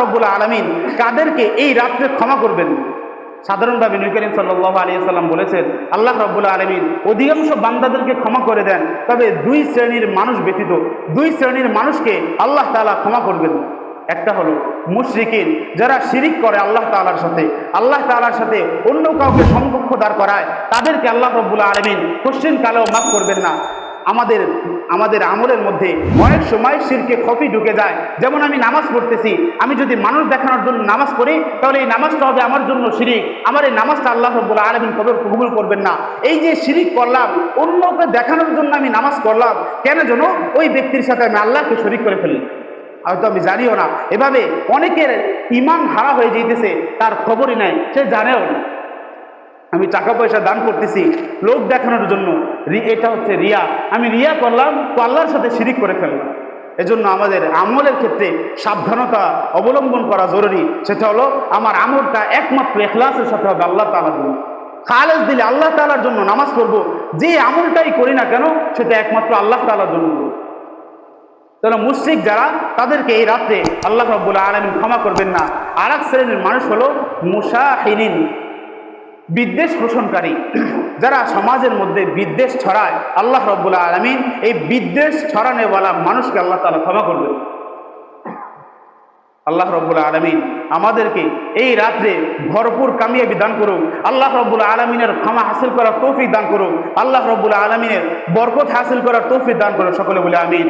রব্বুল আলামিন কাদেরকে এই রাত্রে ক্ষমা করবেন? সাধারণভাবে নবী করিম সাল্লাল্লাহু আলাইহি ওয়াসাল্লাম বলেছেন, আল্লাহ রাব্বুল আলামিন অধিকাংশ বান্দাদেরকে ক্ষমা করে দেন, তবে দুই শ্রেণীর মানুষ ব্যতীত দুই শ্রেণীর মানুষকে আল্লাহ তাআলা ক্ষমা করবেন। একটা হলো মুশরিকিন, যারা শিরিক করে আল্লাহ তাআলার সাথে অন্য কাউকে সমকক্ষ দাঁড় করায়, তাদেরকে আল্লাহ রাব্বুল আলামিন কোশ্চেন কালেও মাফ করবেন না। আমাদের আমলের মধ্যে অনেক সময় শিরকে খফি ঢুকে যায়। যেমন আমি নামাজ পড়তেছি, আমি যদি মানুষ দেখানোর জন্য নামাজ পড়ি, তাহলে এই নামাজটা হবে আমার জন্য শিরিক, আমার এই নামাজটা আল্লাহ রাব্বুল আলামিন কবুল করবেন না। এই যে শিরিক করলাম, অন্যকে দেখানোর জন্য আমি নামাজ করলাম, কেন যেন ওই ব্যক্তির সাথে আমি আল্লাহকে শরীক করে ফেলি, হয়তো আমি জানিও না। এভাবে অনেকের ঈমান হারা হয়ে যেতেছে, তার খবরই নাই, সে জানেও না। আমি টাকা পয়সা দান করতেছি লোক দেখানোর জন্য, এটা হচ্ছে রিয়া। আমি রিয়া করলাম তো আল্লাহর সাথে শিরিক করে ফেললাম। এজন্য আমাদের আমলের ক্ষেত্রে সাবধানতা অবলম্বন করা জরুরি। সেটা হলো আমার আমলটা একমাত্র ইখলাসের সাথে হবে আল্লাহ তাআলার জন্য, খালেস দিলে আল্লাহ তাআলার জন্য নামাজ পড়ব। যে আমলটাই করি না কেন সেটা একমাত্র আল্লাহ তাআলার জন্য। তাহলে মুশরিক যারা, তাদেরকে এই রাত্রে আল্লাহ রাব্বুল আলামিন ক্ষমা করবেন না। আর এক শ্রেণীর মানুষ হলো মুশাহিরিন, বিদ্বেষ পোষণকারী, যারা সমাজের মধ্যে বিদ্বেষ ছড়ায়। আল্লাহ রাব্বুল আলামিন এই বিদ্বেষ ছড়ানোওয়ালা মানুষকে আল্লাহ তাআলা ক্ষমা করবেন। আল্লাহ রাব্বুল আলামিন আমাদেরকে এই রাত্রে ভরপুর কামিয়াবি দান করুক। আল্লাহ রাব্বুল আলামিনের ক্ষমা হাসিল করার তৌফিক দান করুক। আল্লাহ রাব্বুল আলামিনের বরকত হাসিল করার তৌফিক দান করুক। সকলে বলে আমিন।